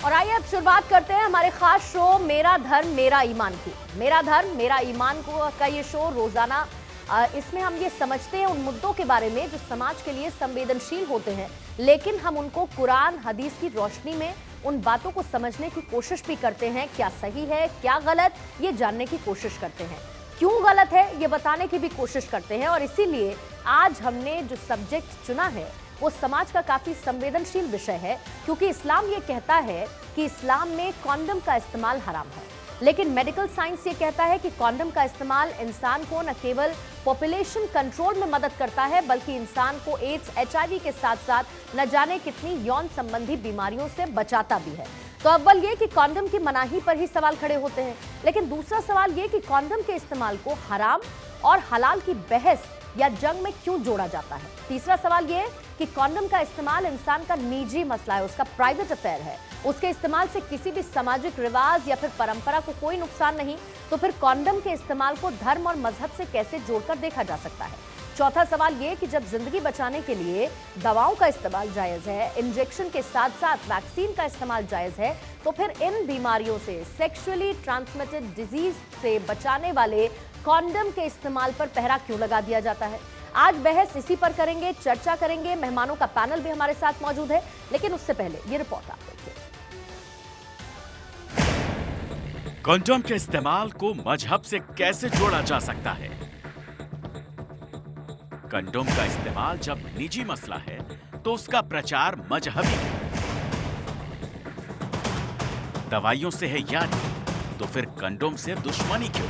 और आइए अब शुरुआत करते हैं हमारे खास शो मेरा धर्म मेरा ईमान की। मेरा धर्म मेरा ईमान को का ये शो रोजाना इसमें हम ये समझते हैं उन मुद्दों के बारे में जो समाज के लिए संवेदनशील होते हैं, लेकिन हम उनको कुरान हदीस की रोशनी में उन बातों को समझने की कोशिश भी करते हैं। क्या सही है क्या गलत, ये जानने की कोशिश करते हैं। क्यों गलत है ये बताने की भी कोशिश करते हैं। और इसीलिए आज हमने जो सब्जेक्ट चुना है वो समाज का काफी संवेदनशील विषय है, क्योंकि इस्लाम ये कहता है कि इस्लाम में कॉन्डम का इस्तेमाल हराम है, लेकिन मेडिकल साइंस ये कहता है कि कॉन्डम का इस्तेमाल इंसान को न केवल पॉपुलेशन कंट्रोल में मदद करता है, बल्कि इंसान को एड्स, HIV के साथ साथ न जाने कितनी यौन संबंधी बीमारियों से बचाता भी है। तो अव्वल ये कि कॉन्डम की मनाही पर ही सवाल खड़े होते हैं, लेकिन दूसरा सवाल ये कि कॉन्डम के इस्तेमाल को हराम और हलाल की बहस या जंग में क्यों जोड़ा जाता है। तीसरा सवाल ये कि कॉन्डम का इस्तेमाल इंसान का निजी मसला है, उसका प्राइवेट अफेयर है, उसके इस्तेमाल से किसी भी सामाजिक रिवाज या फिर परंपरा को कोई नुकसान नहीं, तो फिर कॉन्डम के इस्तेमाल को धर्म और मजहब से कैसे जोड़कर देखा जा सकता है। चौथा सवाल ये कि जब जिंदगी बचाने के लिए दवाओं का इस्तेमाल जायज है, इंजेक्शन के साथ साथ वैक्सीन का इस्तेमाल जायज है, तो फिर इन बीमारियों से, सेक्सुअली ट्रांसमिटेड डिजीज से बचाने वाले कॉन्डम के इस्तेमाल पर पहरा क्यों लगा दिया जाता है। आज बहस इसी पर करेंगे, चर्चा करेंगे। मेहमानों का पैनल भी हमारे साथ मौजूद है, लेकिन उससे पहले ये रिपोर्ट आप देखिए। कंडोम के इस्तेमाल को मजहब से कैसे जोड़ा जा सकता है। कंडोम का इस्तेमाल जब निजी मसला है तो उसका प्रचार मजहबी है। दवाइयों से है यानी, तो फिर कंडोम से दुश्मनी क्यों।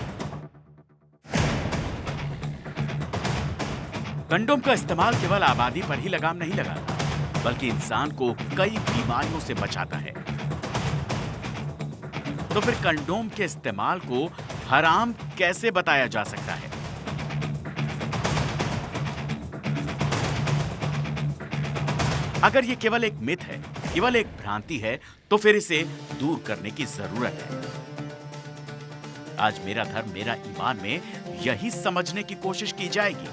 कंडोम का इस्तेमाल केवल आबादी पर ही लगाम नहीं लगाता, बल्कि इंसान को कई बीमारियों से बचाता है। तो फिर कंडोम के इस्तेमाल को हराम कैसे बताया जा सकता है। अगर ये केवल एक मिथ है, केवल एक भ्रांति है, तो फिर इसे दूर करने की जरूरत है। आज मेरा धर्म मेरा ईमान में यही समझने की कोशिश की जाएगी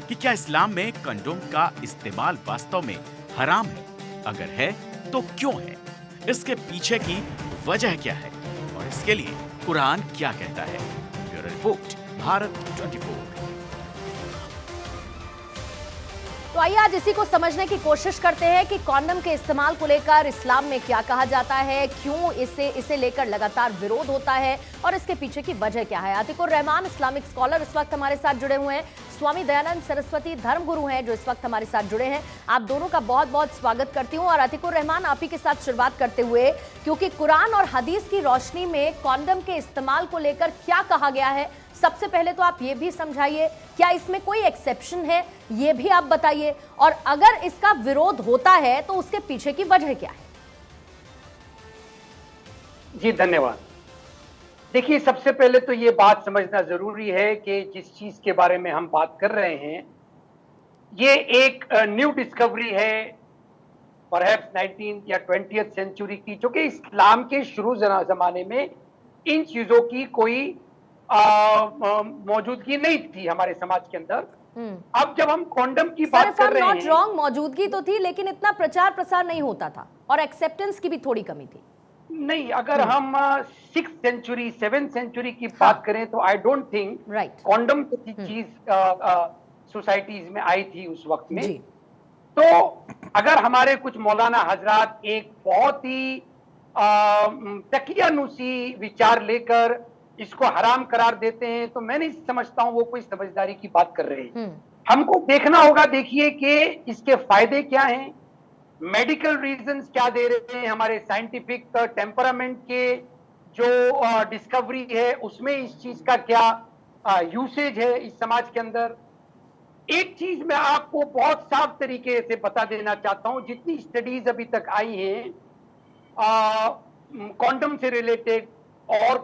कि क्या इस्लाम में कंडोम का इस्तेमाल वास्तव में हराम है, अगर है तो क्यों है, इसके पीछे की वजह क्या है और इसके लिए कुरान क्या कहता है। Bureau report, Bharat 24। तो आइए आज इसी को समझने की कोशिश करते हैं कि कॉन्डम के इस्तेमाल को लेकर इस्लाम में क्या कहा जाता है, क्यों इसे लेकर लगातार विरोध होता है और इसके पीछे की वजह क्या है। आतिकुर रहमान इस्लामिक स्कॉलर इस वक्त हमारे साथ जुड़े हुए हैं, स्वामी दयानंद सरस्वती धर्मगुरु हैं जो इस वक्त हमारे साथ जुड़े हैं। आप दोनों का बहुत बहुत स्वागत करती हूं। और आतिकुर रहमान, आप ही के साथ शुरुआत करते हुए, क्योंकि कुरान और हदीस की रोशनी में कॉन्डम के इस्तेमाल को लेकर क्या कहा गया है, सबसे पहले तो आप ये भी समझाइए, क्या इसमें कोई एक्सेप्शन है, ये भी आप बताइए, और अगर इसका विरोध होता है तो उसके पीछे की वजह क्या है। जी धन्यवाद। देखिए, सबसे पहले तो ये बात समझना जरूरी है कि जिस चीज के बारे में हम बात कर रहे हैं ये एक न्यू डिस्कवरी है, परहैप्स 19th या 20th सेंचुरी की, जो कि इस्लाम के शुरू जमाने में इन चीजों की कोई मौजूदगी नहीं थी हमारे समाज के अंदर। अब जब हम कॉन्डम की बात कर रहे हैं, नॉट रॉन्ग, मौजूदगी तो थी, लेकिन इतना प्रचार प्रसार नहीं होता था और एक्सेप्टेंस की भी थोड़ी कमी थी। नहीं, अगर हम 6th सेंचुरी 7th सेंचुरी की बात करें तो आई डोंट थिंक कॉन्डम की चीज सोसाइटीज में आई थी उस वक्त में। तो अगर हमारे कुछ मौलाना हजरात एक बहुत ही तकियानुसी विचार लेकर इसको हराम करार देते हैं, तो मैं नहीं समझता हूं वो कोई समझदारी की बात कर रहे हैं। हमको देखना होगा, देखिए कि इसके फायदे क्या हैं, मेडिकल रीजंस क्या दे रहे हैं, हमारे साइंटिफिक टेम्परामेंट के जो डिस्कवरी है उसमें इस चीज का क्या यूसेज है इस समाज के अंदर। एक चीज मैं आपको बहुत साफ तरीके से बता देना चाहता हूं, जितनी स्टडीज अभी तक आई हैं कॉन्डम से रिलेटेड और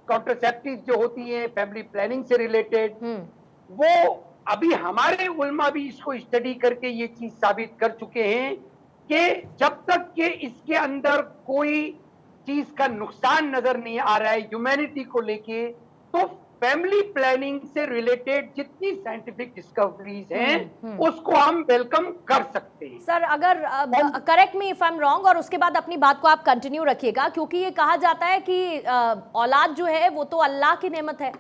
कॉन्ट्रासेप्टिव जो होती हैं फैमिली प्लानिंग से रिलेटेड, वो अभी हमारे उलमा भी इसको स्टडी करके ये चीज साबित कर चुके हैं कि जब तक कि इसके अंदर कोई चीज का नुकसान नजर नहीं आ रहा है ह्यूमैनिटी को लेके, तो फैमिली प्लानिंग से रिलेटेड जितनी साइंटिफिक डिस्कवरीज हैं उसको हम वेलकम कर सकते हैं। सर अगर correct me if I am wrong, और उसके बाद अपनी बात को आप कंटिन्यू रखिएगा, क्योंकि ये कहा जाता है कि औलाद जो है वो तो अल्लाह की नेमत है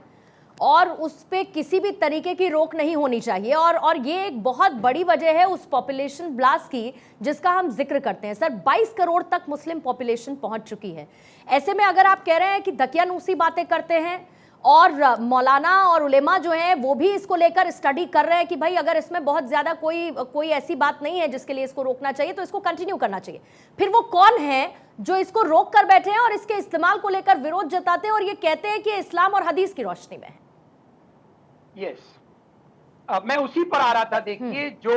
और उस पे किसी भी तरीके की रोक नहीं होनी चाहिए, और ये एक बहुत बड़ी वजह है उस पॉपुलेशन ब्लास्ट की जिसका हम जिक्र करते हैं। सर 22 करोड़ तक मुस्लिम पॉपुलेशन पहुंच चुकी है। ऐसे में अगर आप कह रहे हैं कि दकियानूसी बातें करते हैं और मौलाना और उलेमा जो हैं वो भी इसको लेकर स्टडी कर रहे हैं कि भाई अगर इसमें बहुत ज्यादा कोई ऐसी बात नहीं है जिसके लिए इसको रोकना चाहिए तो इसको कंटिन्यू करना चाहिए, फिर वो कौन है जो इसको रोक कर बैठे हैं और इसके इस्तेमाल को लेकर विरोध जताते हैं और ये कहते हैं कि इस्लाम और हदीस की रोशनी में है? यस, मैं उसी पर आ रहा था। देखिए, जो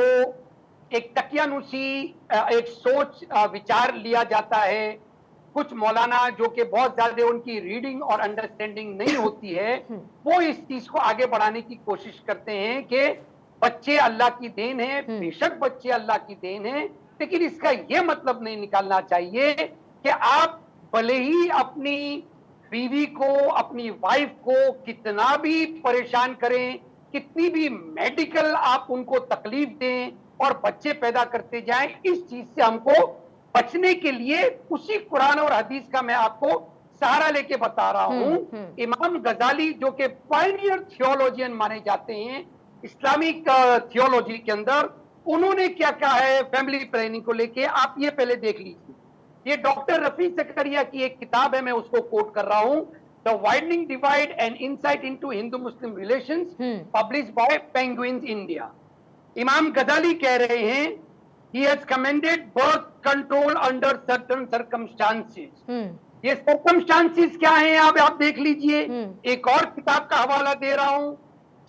एक तकियानूसी एक सोच विचार लिया जाता है, कुछ मौलाना जो कि बहुत ज्यादा उनकी रीडिंग और अंडरस्टैंडिंग नहीं होती है, वो इस चीज को आगे बढ़ाने की कोशिश करते हैं कि बच्चे अल्लाह की देन है। बेशक बच्चे अल्लाह की देन है, लेकिन इसका यह मतलब नहीं निकालना चाहिए कि आप भले ही अपनी बीवी को, अपनी वाइफ को कितना भी परेशान करें, कितनी भी मेडिकल आप उनको तकलीफ दें और बच्चे पैदा करते जाएं, इस चीज से हमको बचने के लिए उसी कुरान और हदीस का मैं आपको सहारा लेके बता रहा हूं। इमाम गजाली जो कि पायनियर थियोलॉजियन माने जाते हैं इस्लामिक थियोलॉजी के अंदर, उन्होंने क्या कहा है फैमिली प्लानिंग को लेके, आप ये पहले देख लीजिए। ये डॉक्टर रफी जकरिया की एक किताब है, मैं उसको कोट कर रहा हूं, the widening divide and insight into Hindu Muslim relations, published by penguins India. इमाम गजाली कह रहे हैं, he has commended birth control under certain circumstances। ये circumstances क्या हैं आप देख लीजिए। एक और किताब का हवाला दे रहा हूं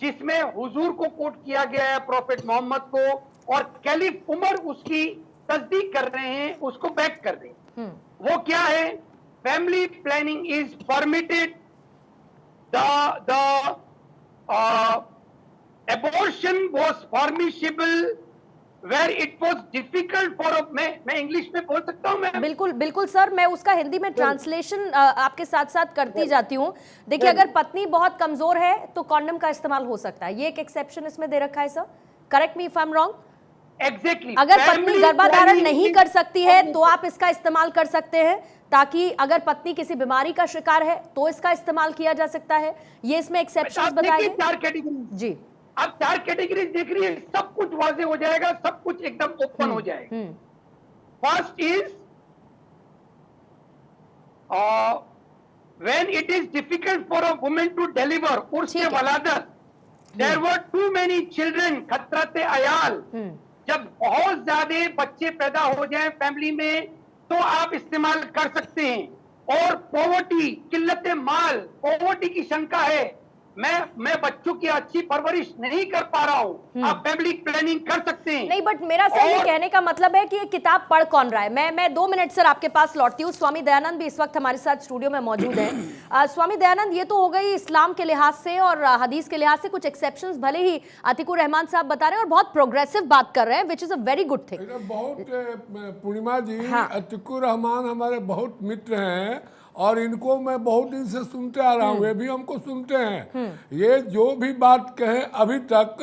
जिसमें हुजूर को कोट किया गया है, प्रॉफेट मोहम्मद को, और कैलिफ उमर उसकी तस्दीक कर रहे हैं, उसको बैक कर रहे हैं। वो क्या है? Family planning is permitted, the abortion was permissible where it was difficult for मैं इंग्लिश में बोल सकता हूँ मैं? बिल्कुल बिल्कुल सर, मैं उसका हिंदी में ट्रांसलेशन आपके साथ साथ करती जाती हूँ। देखिए, अगर पत्नी बहुत कमजोर है तो कॉन्डम का इस्तेमाल हो सकता है, ये एक एक्सेप्शन इसमें दे रखा है sir. Correct me if I am wrong. Exactly. अगर पत्नी गर्भाधारण नहीं कर सकती है तो आप इसका इस्तेमाल कर सकते हैं, ताकि अगर पत्नी किसी बीमारी का शिकार है तो इसका इस्तेमाल किया जा सकता है। ये इसमें एक्सेप्शंस बताए हैं। 4 कैटेगरी जी, आप 4 कैटेगरी देख रही है, सब कुछ वाजे हो जाएगा, सब कुछ एकदम ओपन हो जाएगा। First is when it is difficult for a woman to deliver, उर्से वलादत, there were too many children, खतरते अयाल, जब बहुत ज्यादा बच्चे पैदा हो जाएं फैमिली में तो आप इस्तेमाल कर सकते हैं। और पॉवर्टी, किल्लत माल, पॉवर्टी की शंका है, मैं बच्चों की अच्छी परवरिश नहीं कर पा रहा हूँ, आप फैमिली प्लानिंग कर सकते हैं। नहीं, बट मेरा सर ये कहने का मतलब है कि ये किताब पढ़ कौन रहा है। मैं 2 मिनट सर आपके पास लौटती हूँ। स्वामी दयानंद भी इस वक्त हमारे साथ स्टूडियो में मौजूद हैं। स्वामी दयानंद, ये तो हो गई इस्लाम के लिहाज से और हदीस के लिहाज से कुछ एक्सेप्शंस, भले ही अतिकुर रहमान साहब बता रहे हैं और बहुत प्रोग्रेसिव बात कर रहे हैं, which is a very good thing. बहुत पूर्णिमा जी, अतिकुर रहमान हमारे बहुत मित्र हैं और इनको मैं बहुत दिन से सुनते आ रहा हूँ, ये भी हमको सुनते हैं। ये जो भी बात कहे अभी तक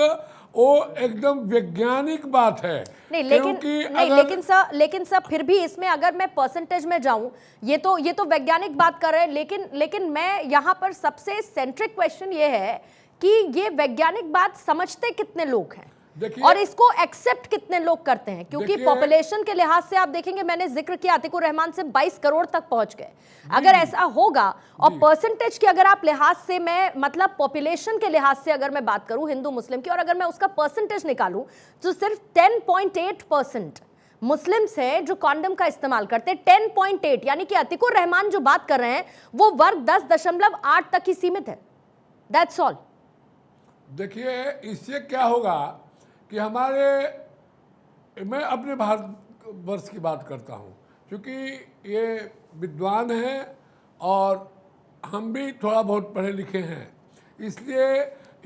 वो एकदम वैज्ञानिक बात है। नहीं, लेकिन सर फिर भी इसमें अगर मैं परसेंटेज में जाऊं, ये तो वैज्ञानिक बात कर रहे हैं, लेकिन मैं यहाँ पर सबसे सेंट्रिक क्वेश्चन ये है कि ये वैज्ञानिक बात समझते कितने लोग हैं और इसको एक्सेप्ट कितने लोग करते हैं, क्योंकि पॉपुलेशन के लिहाज से आप देखेंगे, मैंने जिक्र किया अतिकुर रहमान से 22 करोड़ तक पहुंच गए। अगर ऐसा होगा और परसेंटेज की अगर आप लिहाज से, मैं मतलब पॉपुलेशन के लिहाज से अगर मैं बात करूं हिंदू मुस्लिम की, और अगर मैं उसका परसेंटेज निकालूं तो सिर्फ 10.8% मुस्लिम्स हैं जो कॉन्डम का इस्तेमाल करते हैं। 10.8, यानी कि अतिकुर रहमान जो बात कर रहे हैं वो वर्ग 10.8 तक ही सीमित है। That's all. देखिए, इससे क्या होगा कि मैं अपने भारतवर्ष की बात करता हूँ, क्योंकि ये विद्वान हैं और हम भी थोड़ा बहुत पढ़े लिखे हैं, इसलिए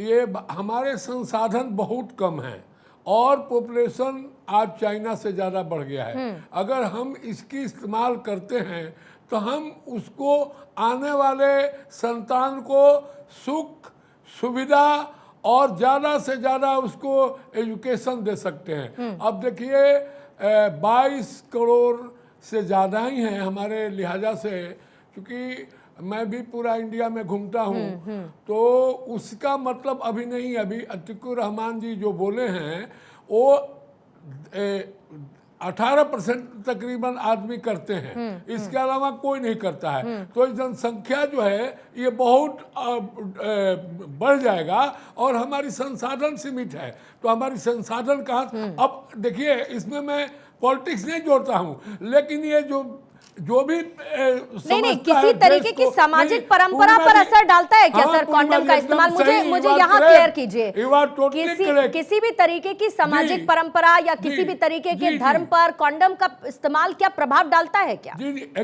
ये हमारे संसाधन बहुत कम हैं और पॉपुलेशन आज चाइना से ज़्यादा बढ़ गया है। अगर हम इसकी इस्तेमाल करते हैं तो हम उसको आने वाले संतान को सुख सुविधा और ज़्यादा से ज़्यादा उसको एजुकेशन दे सकते हैं। अब देखिए 22 करोड़ से ज़्यादा ही हैं हमारे लिहाजा से, क्योंकि मैं भी पूरा इंडिया में घूमता हूँ, तो उसका मतलब अभी नहीं, अभी अतीकुर रहमान जी जो बोले हैं वो 18% तकरीबन आदमी करते हैं, इसके अलावा कोई नहीं करता है। तो जनसंख्या जो है ये बहुत बढ़ जाएगा और हमारी संसाधन सीमित है, तो हमारी संसाधन कहाँ। अब देखिए इसमें मैं पॉलिटिक्स नहीं जोड़ता हूँ, लेकिन ये जो भी नहीं किसी तरीके की सामाजिक परंपरा पर असर डालता है क्या सर कॉन्डम का इस्तेमाल? मुझे यहाँ क्लियर कीजिए, किसी भी तरीके की सामाजिक परंपरा या किसी भी तरीके के धर्म पर कॉन्डम का इस्तेमाल क्या प्रभाव डालता है क्या?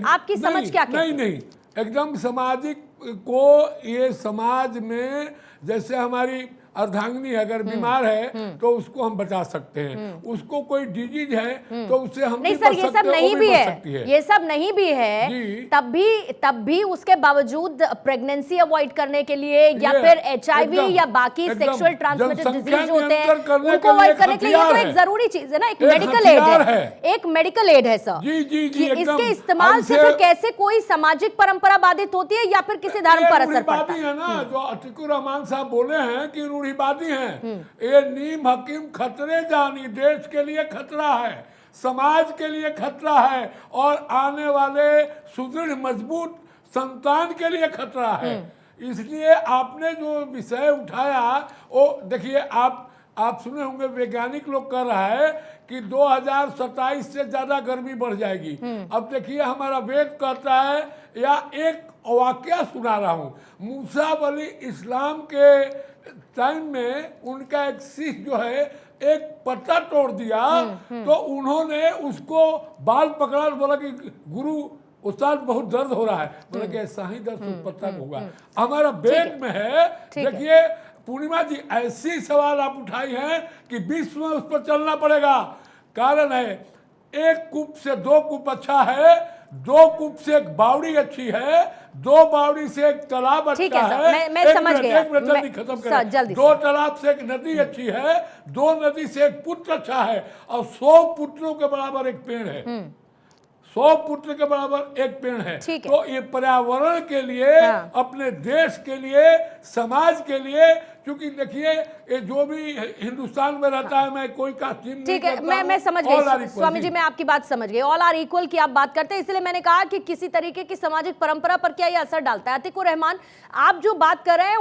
आपकी समझ क्या कहती है? नहीं, एकदम सामाजिक को, ये समाज में जैसे हमारी अर्धांगिनी अगर बीमार है तो उसको हम बचा सकते हैं, उसको कोई डिजीज है तो उससे हम नहीं सर, ये सब नहीं भी है, ये सब नहीं भी है, तब भी उसके बावजूद प्रेगनेंसी अवॉइड करने के लिए या फिर HIV या बाकी सेक्सुअल ट्रांसमिटेड डिजीज होते हैं उनको अवॉइड करने के लिए तो एक जरूरी चीज है ना, एक मेडिकल एड है, एक मेडिकल एड है सर। इसके इस्तेमाल से फिर कैसे कोई सामाजिक परंपरा बाधित होती है या फिर किसी धर्म पर असर पड़ता है ना? जो अतीकुर रहमान साहब बोले हैं कि रूढ़िवादी हैं, ये नीम हकीम खतरे जानी, देश के लिए खतरा है, समाज के लिए खतरा है और आने वाले सुदृढ़ मजबूत संतान के लिए खतरा है। इसलिए आपने जो विषय उठाया वो देखिए, आप सुने होंगे वैज्ञानिक लोग कह रहा है कि 2027 से ज्यादा गर्मी बढ़ जाएगी। अब देखिए हमारा वेद कहता है, या एक वाकया सुना रहा हूँ, मूसा अली इस्लाम के टाइम में उनका एक सिख जो है एक पत्ता तोड़ दिया, तो उन्होंने उसको बाल पकड़ा और बोला कि गुरु उस्ताद बहुत दर्द हो रहा है, बोला कि ऐसा ही दर्द पत्ता को होगा। हमारा वेद में है। देखिए पूर्णिमा जी, ऐसी सवाल आप उठाई हैं कि विश्व में उस पर चलना पड़ेगा। कारण है, एक कूप से 2 कूप अच्छा है, 2 कूप से एक बावड़ी अच्छी है, 2 बावड़ी से एक तालाब अच्छा है। मैं समझ गया, खत्म करें। 2 तालाब से एक नदी अच्छी है, 2 नदी से एक पुत्र अच्छा है, और 100 पुत्रों के बराबर एक पेड़ है, 100 पुत्र के बराबर एक पेड़ है। तो ये पर्यावरण के लिए, अपने देश के लिए, समाज के लिए, क्योंकि देखिए ये जो भी हिंदुस्तान में रहता है, मैं कोई कास्ट नहीं, ठीक है, मैं समझ गई स्वामी जी, मैं आपकी बात समझ गई। ऑल आर इक्वल की आप बात करते हैं, इसलिए मैंने कहा कि किसी तरीके की सामाजिक परंपरा पर क्या ये असर डालता है। अतीकुर रहमान, आप जो बात कर रहे हैं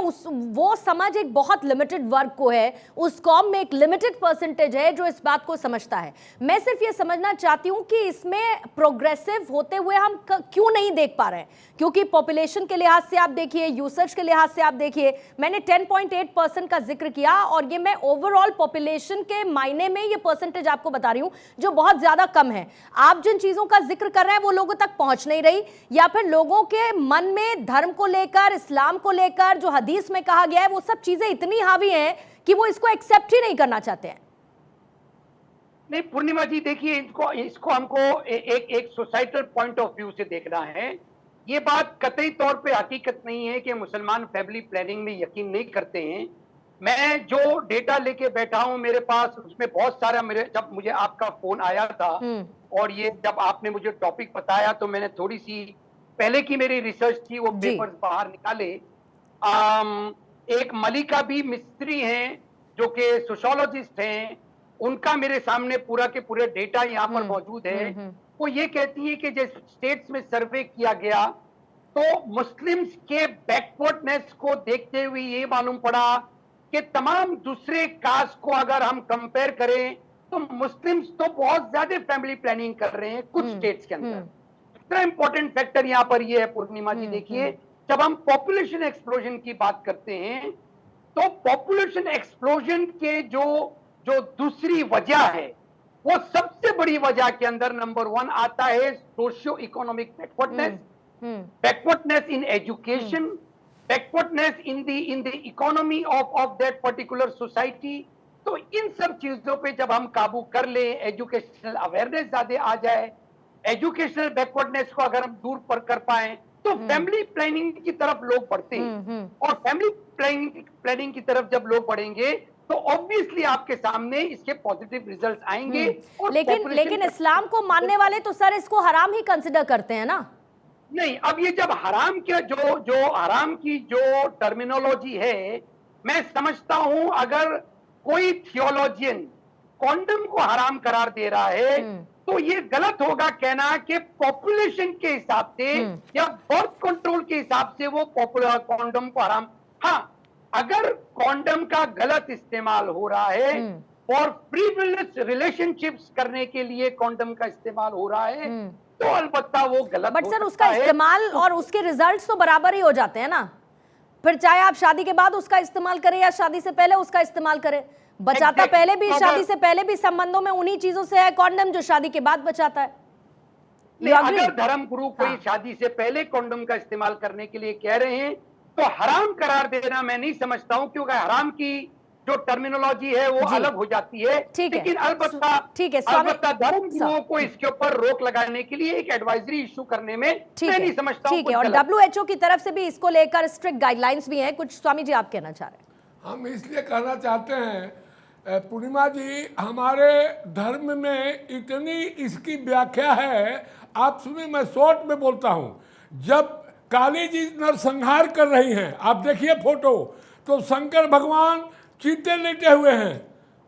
वो समझ एक बहुत लिमिटेड वर्ग को है, उस कौम में एक लिमिटेड परसेंटेज है जो इस बात को समझता है। मैं सिर्फ ये समझना चाहती हूँ कि इसमें प्रोग्रेसिव होते हुए हम क्यों नहीं देख पा रहे हैं, क्योंकि पॉपुलेशन के लिहाज से आप देखिए, यूसेज के लिहाज से आप देखिए, मैंने 10.8% का जिक्र किया और ये मैं ओवरऑल पॉपुलेशन के मायने में ये परसेंटेज आपको बता रही हूं जो बहुत ज्यादा कम है। आप जिन चीजों का जिक्र कर रहे हैं वो लोगों तक पहुंच नहीं रही, या फिर लोगों के मन में धर्म को लेकर, इस्लाम को लेकर जो हदीस में कहा गया है वो सब चीजें इतनी हावी हैं कि वो इसको एक्सेप्ट ही नहीं करना चाहते हैं। नहीं पूर्णिमा जी, देखिए इसको हमको एक सोसाइटल पॉइंट ऑफ व्यू से देखना है। ये बात कतई तौर पे हकीकत नहीं है कि मुसलमान फैमिली प्लानिंग में यकीन नहीं करते हैं। मैं जो डेटा लेके बैठा हूं मेरे पास, उसमें बहुत सारा, जब मुझे आपका फोन आया था और ये जब आपने मुझे टॉपिक बताया तो मैंने थोड़ी सी पहले की मेरी रिसर्च थी वो पेपर्स बाहर निकाले। एक मलिका बी मिस्त्री हैं जो कि सोशियोलॉजिस्ट हैं, उनका मेरे सामने पूरा के पूरे डेटा यहाँ पर मौजूद है। वो ये कहती है कि जैसे स्टेट्स में सर्वे किया गया तो मुस्लिम्स के बैकवर्डनेस को देखते हुए ये मालूम पड़ा कि तमाम दूसरे कास्ट को अगर हम कंपेयर करें तो मुस्लिम्स तो बहुत ज्यादा फैमिली प्लानिंग कर रहे हैं कुछ स्टेट्स के अंदर। दूसरा इंपॉर्टेंट फैक्टर यहाँ पर ये है पूर्णिमा जी, देखिए जब हम पॉपुलेशन एक्सप्लोजन की बात करते हैं तो पॉपुलेशन एक्सप्लोजन के जो दूसरी वजह है वो सबसे बड़ी वजह के अंदर नंबर 1 आता है socio economic backwardness in education, backwardness in the economy of that particular society. तो इन सब चीजों पे जब हम काबू कर ले, एजुकेशनल अवेयरनेस ज्यादा आ जाए, एजुकेशनल बैकवर्डनेस को अगर हम दूर पर कर पाए तो फैमिली प्लानिंग की तरफ लोग बढ़ते हैं। और फैमिली प्लानिंग की तरफ जब लोग बढ़ेंगे तो ऑब्वियसली आपके सामने इसके पॉजिटिव रिजल्ट्स आएंगे। और लेकिन इस्लाम को मानने वाले तो सर इसको हराम ही कंसिडर करते हैं ना। नहीं, अब ये जब हराम के जो हराम की जो टर्मिनोलॉजी है, मैं समझता हूं अगर कोई थियोलॉजियन कॉन्डम को हराम करार दे रहा है तो ये गलत होगा कहना कि पॉपुलेशन के हिसाब से या बर्थ कंट्रोल के हिसाब से वो पॉपुलर कॉन्डम को हराम। हाँ, अगर कॉन्डम का गलत इस्तेमाल हो रहा है और फ्रीविलियस रिलेशनशिप्स करने के लिए कॉन्डम का इस्तेमाल हो रहा है तो अलबत्ता वो गलत बट सर उसका इस्तेमाल और उसके रिजल्ट्स तो बराबर ही हो जाते हैं ना। फिर चाहे आप शादी के बाद उसका इस्तेमाल करें या शादी से पहले उसका इस्तेमाल करें, बचाता पहले भी शादी से पहले भी संबंधों में उन्हीं चीजों से है कॉन्डम जो शादी के बाद बचाता है। अगर धर्म गुरु कोई शादी से पहले कॉन्डम का इस्तेमाल करने के लिए कह रहे हैं तो हराम करार देना मैं नहीं समझता हूं, क्योंकि हराम की जो टर्मिनोलॉजी है वो अलग हो जाती है। लेकिन अलबत्ता धर्म गुरुओं को इसके ऊपर रोक लगाने के लिए एक एडवाइजरी इशू करने में मैं नहीं समझता हूं। ठीक है, और WHO की तरफ से भी इसको लेकर स्ट्रिक्ट गाइडलाइंस भी हैं। कुछ स्वामी जी आप कहना चाह रहे हैं? हम इसलिए कहना चाहते हैं पूर्णिमा जी, हमारे धर्म में इतनी इसकी व्याख्या है, आप सुनिए मैं शॉर्ट में बोलता हूँ। जब काली जी नरसंहार कर रही हैं, आप देखिए फोटो, तो शंकर भगवान चीते लेटे हुए हैं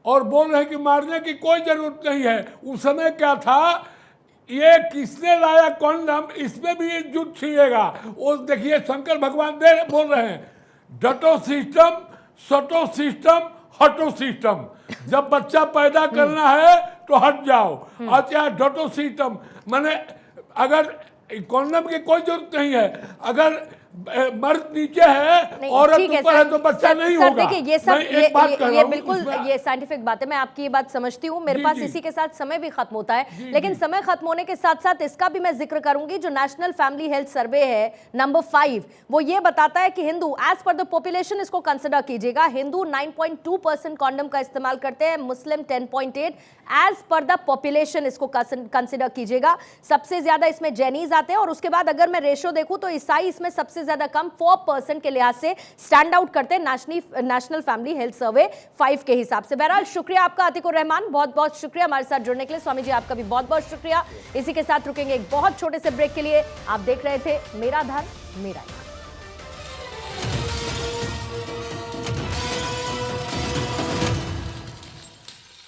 और बोल रहे हैं कि मारने की कोई जरूरत नहीं है। उस समय क्या था, ये किसने लाया कॉन्डम, इसमें भी ये जुट छिएगा। वो देखिए शंकर भगवान बोल रहे हैं डटो सिस्टम, सटो सिस्टम, हटो सिस्टम। जब बच्चा पैदा करना है तो हट जाओ, अच्छा डटो सिस्टम माने अगर कॉन्डम की कोई जरूरत नहीं है, अगर मर्द नीचे है औरत ऊपर है तो बच्चा नहीं होगा। देखिए ये सब ये बिल्कुल ये साइंटिफिक बात है, मैं आपकी ये बात समझती हूँ। मेरे पास इसी के साथ समय भी खत्म होता है, लेकिन समय खत्म होने के साथ साथ इसका भी मैं जिक्र करूंगी। जो नेशनल फैमिली हेल्थ सर्वे है नंबर 5, वो ये बताता है कि हिंदू एज पर द पॉपुलेशन, इसको कंसिडर कीजिएगा, हिंदू 9.2% कॉन्डम का इस्तेमाल करते हैं, मुस्लिम 10.8। एज पर द पॉपुलेशन इसको कंसिडर कीजिएगा। सबसे ज्यादा इसमें जैनीज आते हैं और उसके बाद अगर मैं रेशो देखूं तो ईसाई इसमें सबसे ज्यादा कम 4% के लिहाज से स्टैंड आउट करते हैं नेशनल फैमिली हेल्थ सर्वे 5 के हिसाब से। बहरहाल शुक्रिया आपका अतिकुर रहमान, बहुत बहुत शुक्रिया हमारे साथ जुड़ने के लिए। स्वामी जी आपका भी बहुत बहुत शुक्रिया। इसी के साथ रुकेंगे एक बहुत छोटे से ब्रेक के लिए। आप देख रहे थे मेरा धर्म मेरा ईमान।